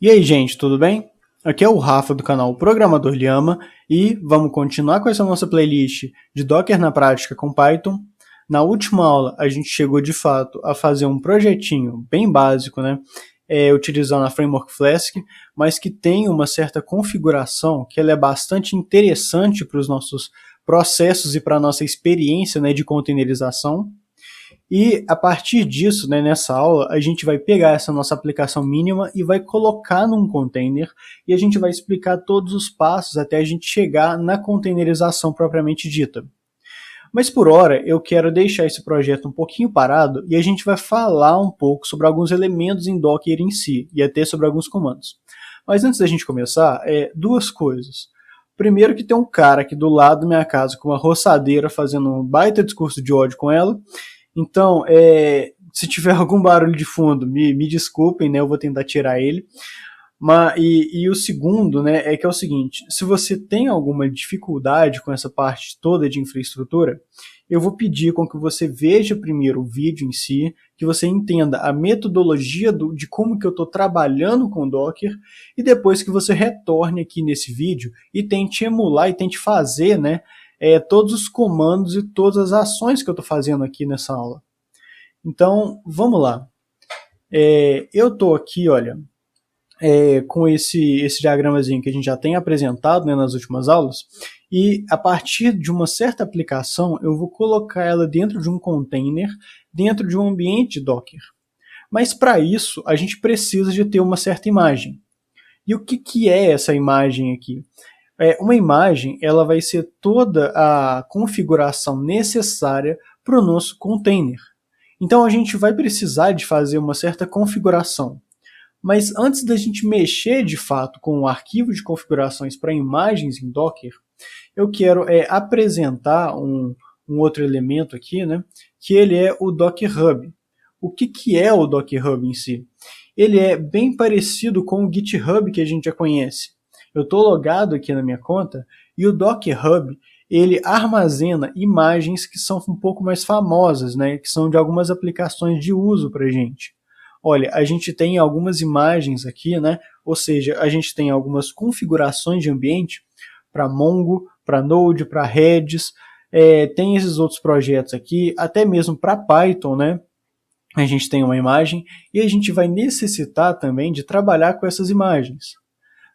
E aí, gente, tudo bem? Aqui é o Rafa do canal Programador Lhama e vamos continuar com essa nossa playlist de Docker na prática com Python. Na última aula, a gente chegou de fato a fazer um projetinho bem básico, né? Utilizando a Framework Flask, mas que tem uma certa configuração que ela é bastante interessante para os nossos processos e para a nossa experiência, né, de containerização. E a partir disso, né, nessa aula, a gente vai pegar essa nossa aplicação mínima e vai colocar num container e a gente vai explicar todos os passos até a gente chegar na containerização propriamente dita. Mas por hora eu quero deixar esse projeto um pouquinho parado e a gente vai falar um pouco sobre alguns elementos em Docker em si e até sobre alguns comandos. Mas antes da gente começar, duas coisas. Primeiro que tem um cara aqui do lado da minha casa com uma roçadeira fazendo um baita discurso de ódio com ela. Então, se tiver algum barulho de fundo, me desculpem, né? Eu vou tentar tirar ele. E o segundo, né, é que é o seguinte, se você tem alguma dificuldade com essa parte toda de infraestrutura, eu vou pedir com que você veja primeiro o vídeo em si, que você entenda a metodologia de como que eu estou trabalhando com Docker, e depois que você retorne aqui nesse vídeo e tente emular e tente fazer, né, todos os comandos e todas as ações que eu estou fazendo aqui nessa aula. Então, vamos lá. Eu estou aqui, olha, com esse diagramazinho que a gente já tem apresentado, né, nas últimas aulas, e a partir de uma certa aplicação eu vou colocar ela dentro de um container, dentro de um ambiente Docker. Mas para isso a gente precisa de ter uma certa imagem. E o que é essa imagem aqui? Uma imagem ela vai ser toda a configuração necessária para o nosso container. Então a gente vai precisar de fazer uma certa configuração. Mas antes da gente mexer de fato com o arquivo de configurações para imagens em Docker, eu quero apresentar um outro elemento aqui, né, que ele é o Docker Hub. O que é o Docker Hub em si? Ele é bem parecido com o GitHub que a gente já conhece. Eu estou logado aqui na minha conta e o Docker Hub ele armazena imagens que são um pouco mais famosas, né, que são de algumas aplicações de uso para a gente. Olha, a gente tem algumas imagens aqui, né? Ou seja, a gente tem algumas configurações de ambiente para Mongo, para Node, para Redis, tem esses outros projetos aqui, até mesmo para Python, né? A gente tem uma imagem e a gente vai necessitar também de trabalhar com essas imagens.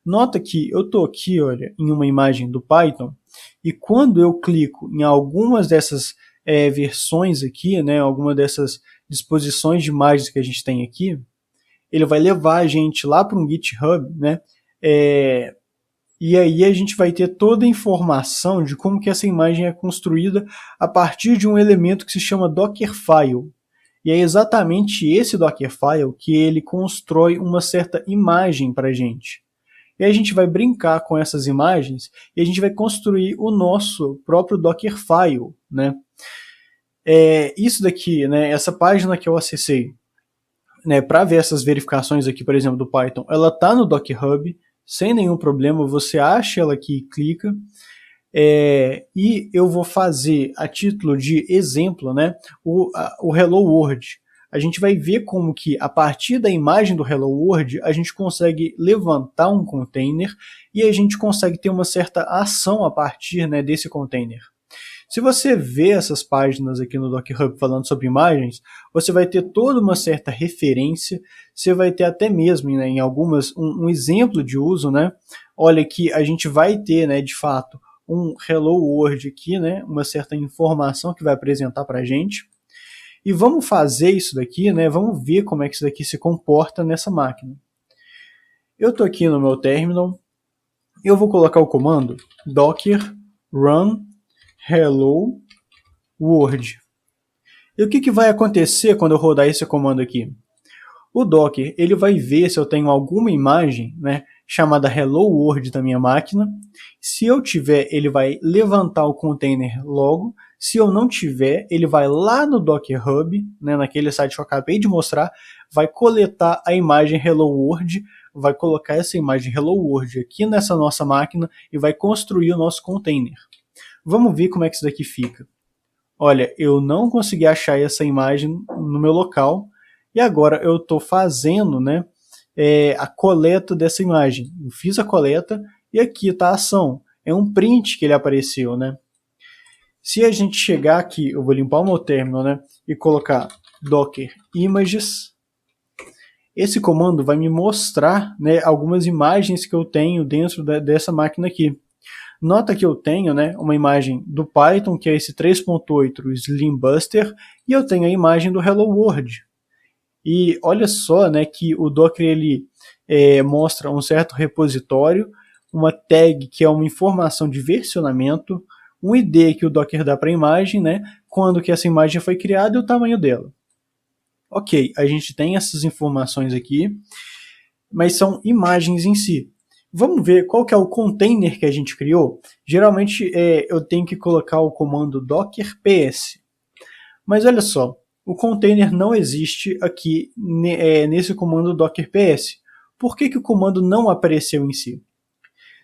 Nota que eu estou aqui, olha, em uma imagem do Python e quando eu clico em algumas dessas versões aqui, né? Alguma dessas disposições de imagens que a gente tem aqui, ele vai levar a gente lá para um GitHub, né? E aí a gente vai ter toda a informação de como que essa imagem é construída a partir de um elemento que se chama Dockerfile. E é exatamente esse Dockerfile que ele constrói uma certa imagem para a gente. E aí a gente vai brincar com essas imagens e a gente vai construir o nosso próprio Dockerfile, né? Isso daqui, né, essa página que eu acessei, né, para ver essas verificações aqui, por exemplo, do Python, ela está no Docker Hub, sem nenhum problema, você acha ela aqui e clica, e eu vou fazer a título de exemplo, né, o Hello World. A gente vai ver como que a partir da imagem do Hello World a gente consegue levantar um container e a gente consegue ter uma certa ação a partir, né, desse container. Se você vê essas páginas aqui no Docker Hub falando sobre imagens, você vai ter toda uma certa referência, você vai ter até mesmo, né, em algumas um exemplo de uso, né? Olha que a gente vai ter, né, de fato, um Hello World aqui, né, uma certa informação que vai apresentar para a gente. E vamos fazer isso daqui, né? Vamos ver como é que isso daqui se comporta nessa máquina. Eu estou aqui no meu terminal, eu vou colocar o comando docker run hello world. E o que vai acontecer quando eu rodar esse comando aqui? O Docker ele vai ver se eu tenho alguma imagem, né, chamada hello world da minha máquina. Se eu tiver, ele vai levantar o container logo. Se eu não tiver, ele vai lá no Docker Hub, né, naquele site que eu acabei de mostrar, vai coletar a imagem hello world, vai colocar essa imagem hello world aqui nessa nossa máquina e vai construir o nosso container. Vamos ver como é que isso daqui fica. Olha, eu não consegui achar essa imagem no meu local e agora eu estou fazendo, né, a coleta dessa imagem. Eu fiz a coleta e aqui está a ação. É um print que ele apareceu, né? Se a gente chegar aqui, eu vou limpar o meu terminal, né? E colocar docker images, esse comando vai me mostrar, né, algumas imagens que eu tenho dentro dessa máquina aqui. Nota que eu tenho, né, uma imagem do Python, que é esse 3.8 Slimbuster, e eu tenho a imagem do Hello World. E olha só, né, que o Docker ele mostra um certo repositório, uma tag que é uma informação de versionamento, um ID que o Docker dá para a imagem, né, quando que essa imagem foi criada e o tamanho dela. Ok, a gente tem essas informações aqui, mas são imagens em si. Vamos ver qual que é o container que a gente criou. Geralmente eu tenho que colocar o comando docker ps. Mas olha só, o container não existe aqui nesse comando docker ps. Por que o comando não apareceu em si?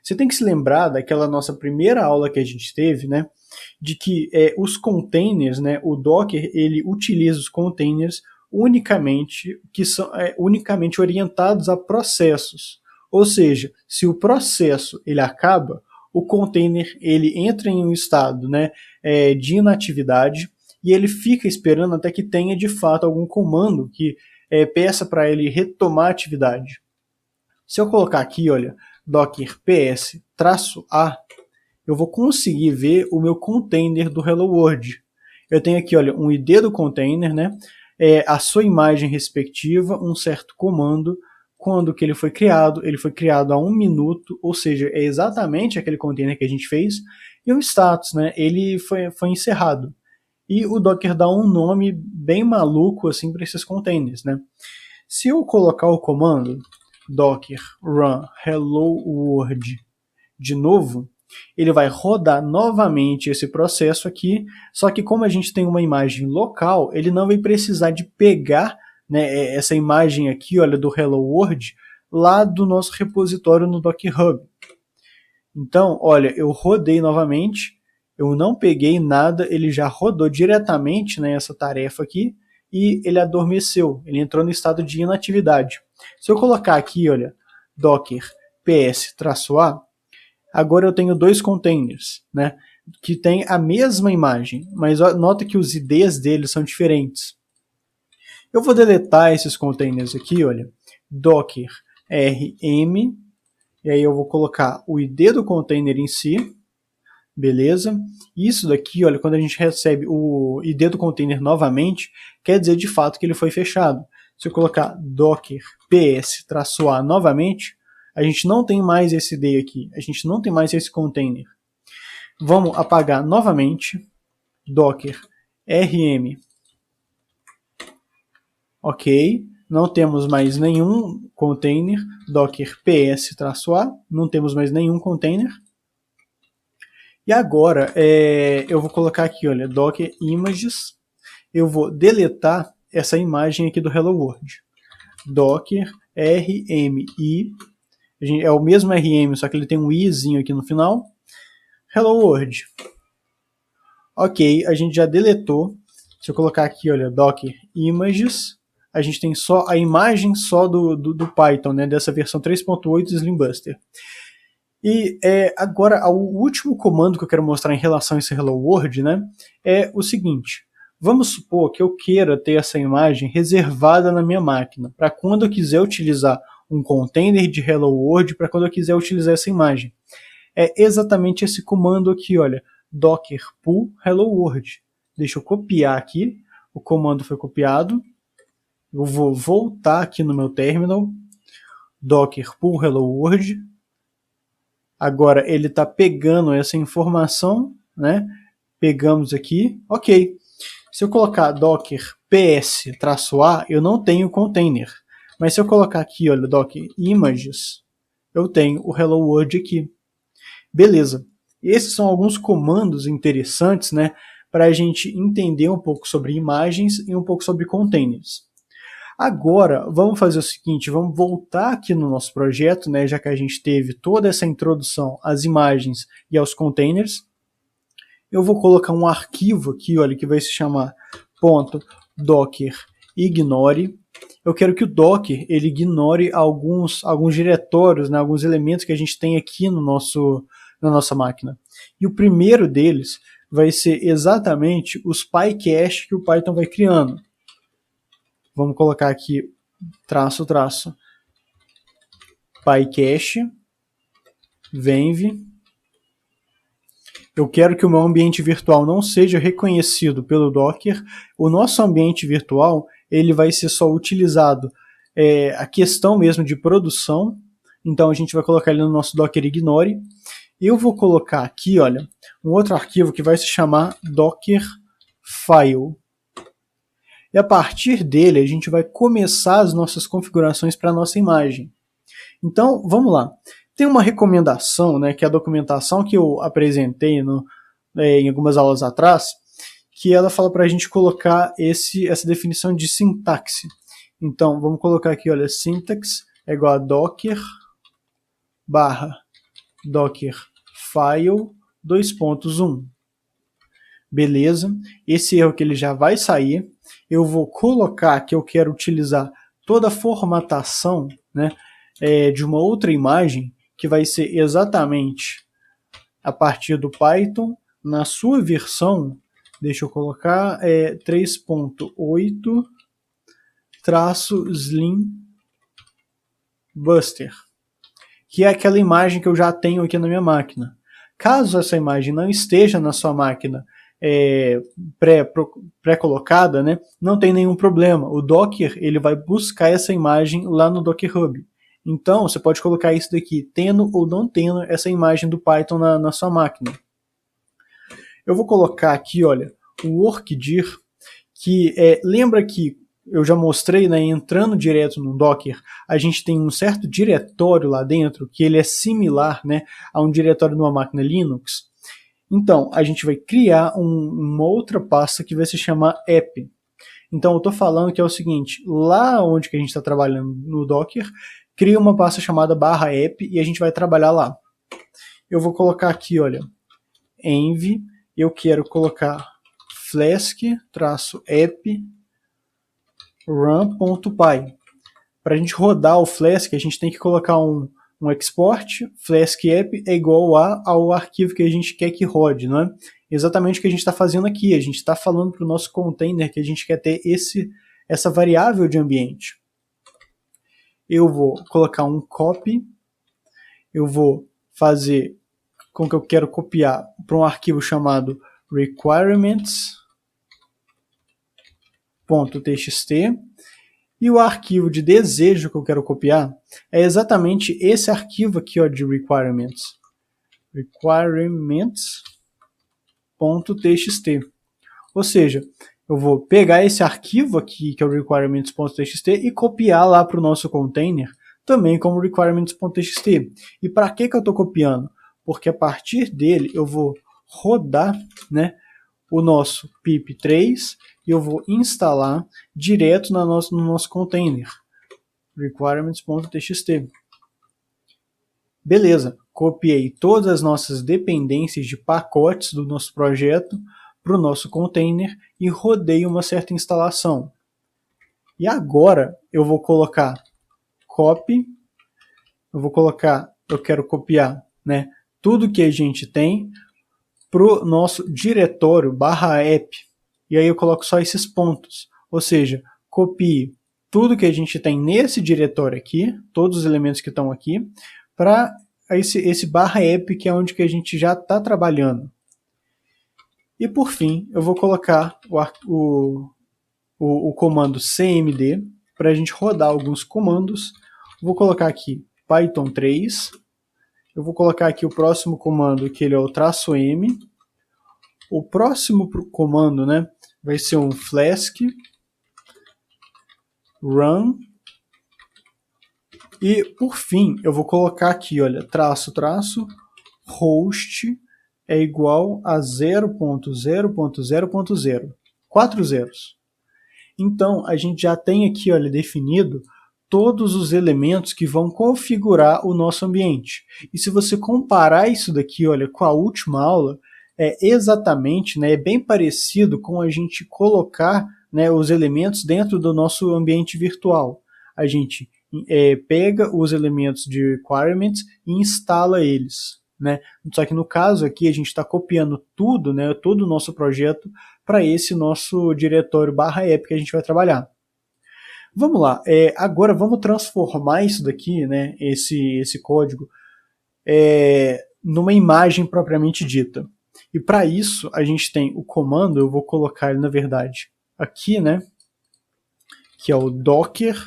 Você tem que se lembrar daquela nossa primeira aula que a gente teve, né? De que os containers, né, o Docker ele utiliza os containers unicamente que são unicamente orientados a processos. Ou seja, se o processo ele acaba, o container ele entra em um estado, né, de inatividade e ele fica esperando até que tenha de fato algum comando que peça para ele retomar a atividade. Se eu colocar aqui, olha, docker ps-a, eu vou conseguir ver o meu container do Hello World. Eu tenho aqui, olha, um ID do container, né? A sua imagem respectiva, um certo comando, quando que ele foi criado há 1 minuto, ou seja, é exatamente aquele container que a gente fez, e um status, né? Ele foi encerrado. E o Docker dá um nome bem maluco assim para esses containers, né? Se eu colocar o comando docker run hello world de novo, ele vai rodar novamente esse processo aqui, só que como a gente tem uma imagem local, ele não vai precisar de pegar, né, essa imagem aqui, olha, do Hello World, lá do nosso repositório no Docker Hub. Então, olha, eu rodei novamente, eu não peguei nada, ele já rodou diretamente nessa tarefa aqui, e ele adormeceu, ele entrou no estado de inatividade. Se eu colocar aqui, olha, docker ps-a, agora eu tenho 2 containers, né, que tem a mesma imagem, mas nota que os IDs deles são diferentes. Eu vou deletar esses containers aqui, olha, docker rm, e aí eu vou colocar o ID do container em si, beleza? Isso daqui, olha, quando a gente recebe o ID do container novamente, quer dizer de fato que ele foi fechado. Se eu colocar docker ps-a novamente, a gente não tem mais esse ID aqui, a gente não tem mais esse container. Vamos apagar novamente, docker rm, ok, não temos mais nenhum container, docker ps-a, não temos mais nenhum container. E agora eu vou colocar aqui, olha, docker images, eu vou deletar essa imagem aqui do Hello World. Docker rmi, é o mesmo rm, só que ele tem um izinho aqui no final. Hello World. Ok, a gente já deletou. Se eu colocar aqui, olha, docker images, a gente tem só a imagem só do Python, né, dessa versão 3.8 Slimbuster. E agora, o último comando que eu quero mostrar em relação a esse Hello World, né, é o seguinte. Vamos supor que eu queira ter essa imagem reservada na minha máquina, para quando eu quiser utilizar um container de Hello World, para quando eu quiser utilizar essa imagem. É exatamente esse comando aqui, olha, docker pull hello world. Deixa eu copiar aqui, o comando foi copiado. Eu vou voltar aqui no meu terminal, docker pull hello world. Agora ele está pegando essa informação, né? Pegamos aqui, ok. Se eu colocar docker ps-a, eu não tenho container. Mas se eu colocar aqui, olha, docker images, eu tenho o hello world aqui. Beleza. Esses são alguns comandos interessantes, né, para a gente entender um pouco sobre imagens e um pouco sobre containers. Agora, vamos fazer o seguinte, vamos voltar aqui no nosso projeto, né, já que a gente teve toda essa introdução às imagens e aos containers. Eu vou colocar um arquivo aqui, olha, que vai se chamar .docker ignore. eu quero que o Docker ele ignore alguns diretórios, né, alguns elementos que a gente tem aqui na nossa máquina. E o primeiro deles vai ser exatamente os PyCache que o Python vai criando. Vamos colocar aqui traço PyCache venv. Eu quero que o meu ambiente virtual não seja reconhecido pelo Docker. O nosso ambiente virtual ele vai ser só utilizado a questão mesmo de produção. Então a gente vai colocar ele no nosso Docker ignore. Eu vou colocar aqui, olha, um outro arquivo que vai se chamar Dockerfile. E a partir dele a gente vai começar as nossas configurações para a nossa imagem. Então vamos lá. Tem uma recomendação, né, que é a documentação que eu apresentei em algumas aulas atrás, que ela fala para a gente colocar essa definição de sintaxe. Então, vamos colocar aqui, olha, syntax é igual a docker barra dockerfile 2.1. Beleza, esse erro que ele já vai sair. Eu vou colocar que eu quero utilizar toda a formatação, né, de uma outra imagem, que vai ser exatamente a partir do Python, na sua versão, deixa eu colocar, 3.8-Slim Buster, que é aquela imagem que eu já tenho aqui na minha máquina. Caso essa imagem não esteja na sua máquina pré-colocada, né, não tem nenhum problema. O Docker ele vai buscar essa imagem lá no Docker Hub. Então, você pode colocar isso daqui, tendo ou não tendo essa imagem do Python na sua máquina. Eu vou colocar aqui, olha, o workdir, que lembra que eu já mostrei, né, entrando direto no Docker, a gente tem um certo diretório lá dentro, que ele é similar, né, a um diretório numa máquina Linux. Então, a gente vai criar uma outra pasta que vai se chamar app. Então, eu estou falando que é o seguinte, lá onde que a gente está trabalhando no Docker, cria uma pasta chamada /app e a gente vai trabalhar lá. Eu vou colocar aqui, olha, env, eu quero colocar flask-app run.py. Para a gente rodar o Flask, a gente tem que colocar um export, flask-app é igual ao arquivo que a gente quer que rode, não é? Exatamente o que a gente está fazendo aqui, a gente está falando para o nosso container que a gente quer ter essa variável de ambiente. Eu vou colocar um copy, eu vou fazer com que eu quero copiar para um arquivo chamado requirements.txt e o arquivo de desejo que eu quero copiar é exatamente esse arquivo aqui, ó, de requirements.txt. Ou seja, eu vou pegar esse arquivo aqui, que é o requirements.txt, e copiar lá para o nosso container, também como requirements.txt. E para que eu estou copiando? Porque a partir dele eu vou rodar, né, o nosso pip3 e eu vou instalar direto no nosso container, requirements.txt. Beleza, copiei todas as nossas dependências de pacotes do nosso projeto para o nosso container e rodei uma certa instalação. E agora eu vou colocar copy, eu quero copiar, né, tudo que a gente tem para o nosso diretório /app. E aí eu coloco só esses pontos. Ou seja, copie tudo que a gente tem nesse diretório aqui, todos os elementos que estão aqui, para esse /app que é onde que a gente já está trabalhando. E por fim, eu vou colocar o comando cmd para a gente rodar alguns comandos. Vou colocar aqui Python 3. Eu vou colocar aqui o próximo comando, que ele é o -m. O próximo comando, né, vai ser um flask run. E por fim, eu vou colocar aqui, olha, --host é igual a 0.0.0.0, 4 zeros. Então, a gente já tem aqui, olha, definido todos os elementos que vão configurar o nosso ambiente. E se você comparar isso daqui, olha, com a última aula, é exatamente, né, é bem parecido com a gente colocar né, os elementos dentro do nosso ambiente virtual. A gente pega os elementos de requirements e instala eles, né? Só que no caso aqui a gente está copiando tudo, né, todo o nosso projeto para esse nosso diretório /app que a gente vai trabalhar. Vamos lá, agora vamos transformar isso daqui, né, esse código, numa imagem propriamente dita. E para isso a gente tem o comando, eu vou colocar ele na verdade aqui, né, que é o docker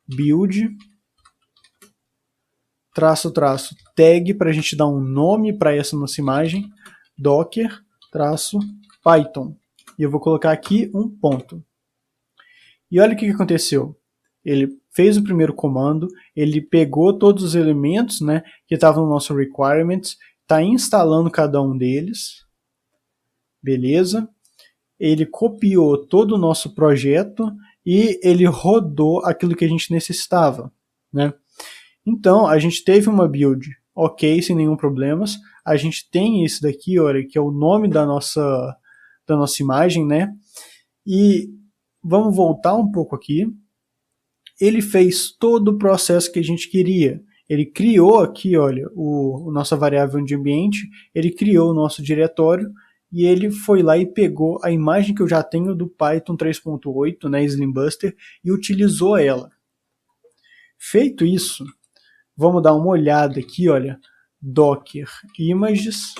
build --tag para a gente dar um nome para essa nossa imagem, docker-python. E eu vou colocar aqui um ponto. E olha o que aconteceu. Ele fez o primeiro comando, ele pegou todos os elementos, né, que estavam no nosso requirements, está instalando cada um deles. Beleza. Ele copiou todo o nosso projeto e ele rodou aquilo que a gente necessitava, né? Então, a gente teve uma build ok, sem nenhum problemas. A gente tem esse daqui, olha, que é o nome da nossa imagem, né? E vamos voltar um pouco aqui. Ele fez todo o processo que a gente queria. Ele criou aqui, olha, nossa variável de ambiente, ele criou o nosso diretório e ele foi lá e pegou a imagem que eu já tenho do Python 3.8, né, Slimbuster, e utilizou ela. Feito isso, vamos dar uma olhada aqui, olha, docker images.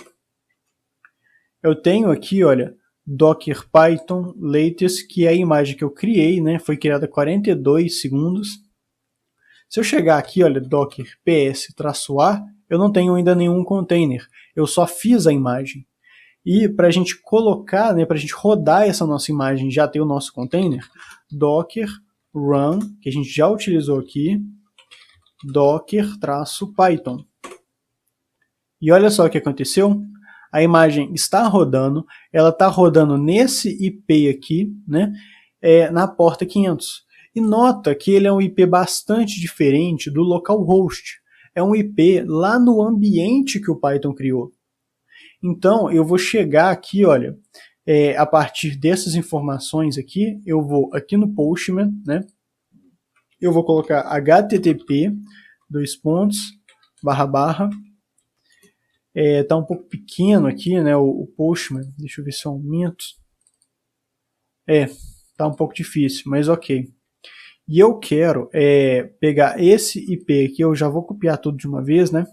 Eu tenho aqui, olha, docker python latest, que é a imagem que eu criei, né, foi criada há 42 segundos. Se eu chegar aqui, olha, docker ps-a, eu não tenho ainda nenhum container, eu só fiz a imagem. E para a gente colocar, né, para a gente rodar essa nossa imagem, já ter o nosso container, docker run, que a gente já utilizou aqui, docker-python. E olha só o que aconteceu. A imagem está rodando, ela está rodando nesse IP aqui, né, na porta 500. E nota que ele é um IP bastante diferente do localhost. É um IP lá no ambiente que o Python criou. Então, eu vou chegar aqui, olha, a partir dessas informações aqui, eu vou aqui no Postman, né, eu vou colocar http, // tá um pouco pequeno aqui, né, o Postman, deixa eu ver se eu aumento. Tá um pouco difícil, mas ok. E eu quero pegar esse IP aqui, eu já vou copiar tudo de uma vez, né?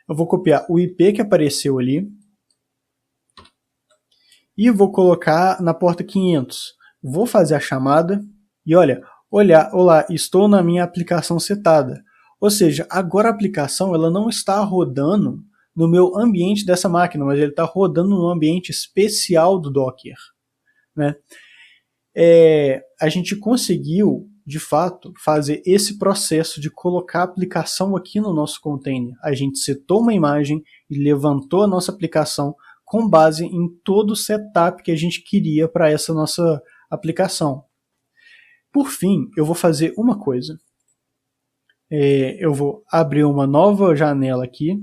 Eu vou copiar o IP que apareceu ali e vou colocar na porta 500. Vou fazer a chamada e olha, olá, estou na minha aplicação setada. Ou seja, agora a aplicação ela não está rodando no meu ambiente dessa máquina, mas ele está rodando no ambiente especial do Docker, né? A gente conseguiu, de fato, fazer esse processo de colocar a aplicação aqui no nosso container. A gente setou uma imagem e levantou a nossa aplicação com base em todo o setup que a gente queria para essa nossa aplicação. Por fim, eu vou fazer uma coisa. Eu vou abrir uma nova janela aqui,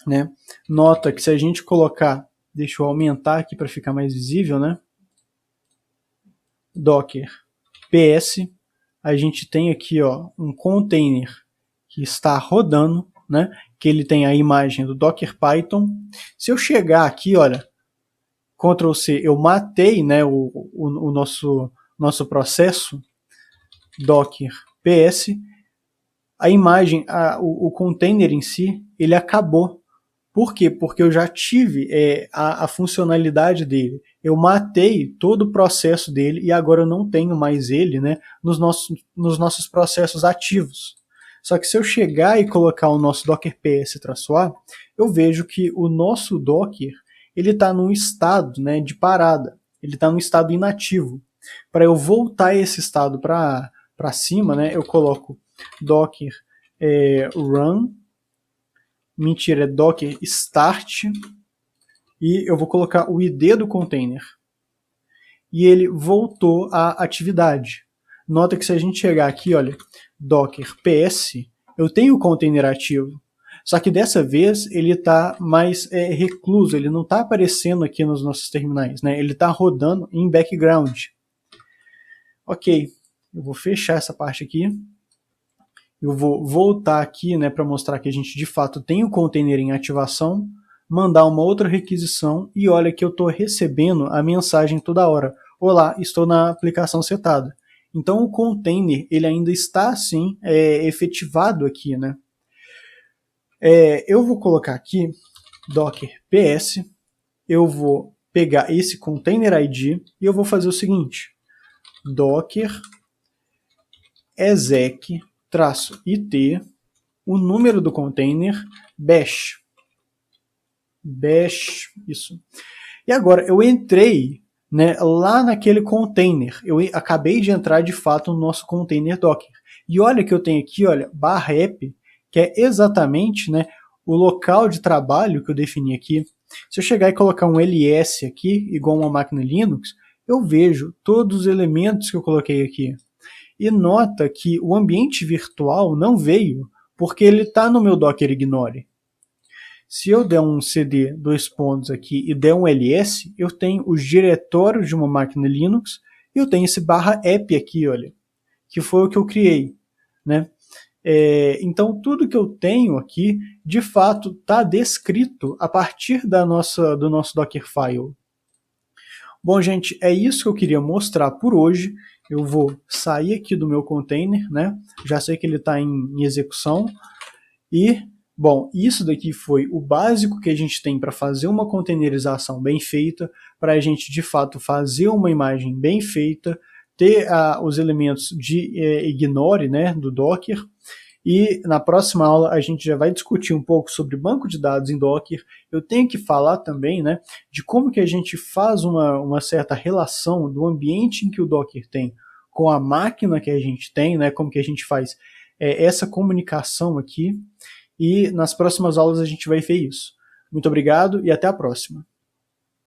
né? Nota que se a gente colocar, deixa eu aumentar aqui para ficar mais visível, né? Docker ps, a gente tem aqui, ó, um container que está rodando, né? Que ele tem a imagem do Docker Python. Se eu chegar aqui, olha, Ctrl C, eu matei, né, o nosso processo Docker ps, a imagem, o container em si, ele acabou. Por quê? Porque eu já tive a funcionalidade dele. Eu matei todo o processo dele e agora eu não tenho mais ele, né, nos nossos processos ativos. Só que se eu chegar e colocar o nosso docker ps-a, eu vejo que o nosso Docker ele está num estado, né, de parada. Ele está num estado inativo. Para eu voltar esse estado para cima, né, eu coloco docker run, mentira, é docker start, e eu vou colocar o ID do container. E ele voltou à atividade. Nota que se a gente chegar aqui, olha, docker ps, eu tenho o container ativo. Só que dessa vez ele está mais recluso, ele não está aparecendo aqui nos nossos terminais, né? Ele está rodando em background. Ok, eu vou fechar essa parte aqui. Eu vou voltar aqui, né, para mostrar que a gente de fato tem o container em ativação, mandar uma outra requisição e olha que eu estou recebendo a mensagem toda hora. Olá, estou na aplicação setada. Então o container ele ainda está assim efetivado aqui, né? Eu vou colocar aqui docker ps, eu vou pegar esse container ID e eu vou fazer o seguinte, docker exec -it, o número do container, bash, isso. E agora eu entrei, né, lá naquele container, eu acabei de entrar de fato no nosso container Docker. E olha que eu tenho aqui, olha, /app, que é exatamente, né, o local de trabalho que eu defini aqui. Se eu chegar e colocar um ls aqui, igual uma máquina Linux, eu vejo todos os elementos que eu coloquei aqui. E nota que o ambiente virtual não veio, porque ele está no meu Docker Ignore. Se eu der um cd aqui e der um ls, eu tenho os diretórios de uma máquina Linux e eu tenho esse /app aqui, olha, que foi o que eu criei, né? Então tudo que eu tenho aqui, de fato, está descrito a partir do nosso Dockerfile. Bom, gente, é isso que eu queria mostrar por hoje. Eu vou sair aqui do meu container, né? Já sei que ele está em execução. E, bom, isso daqui foi o básico que a gente tem para fazer uma containerização bem feita, para a gente, de fato, fazer uma imagem bem feita, ter os elementos de ignore, né, do Docker. E na próxima aula a gente já vai discutir um pouco sobre banco de dados em Docker. Eu tenho que falar também, né, de como que a gente faz uma certa relação do ambiente em que o Docker tem com a máquina que a gente tem, né, como que a gente faz essa comunicação aqui. E nas próximas aulas a gente vai ver isso. Muito obrigado e até a próxima.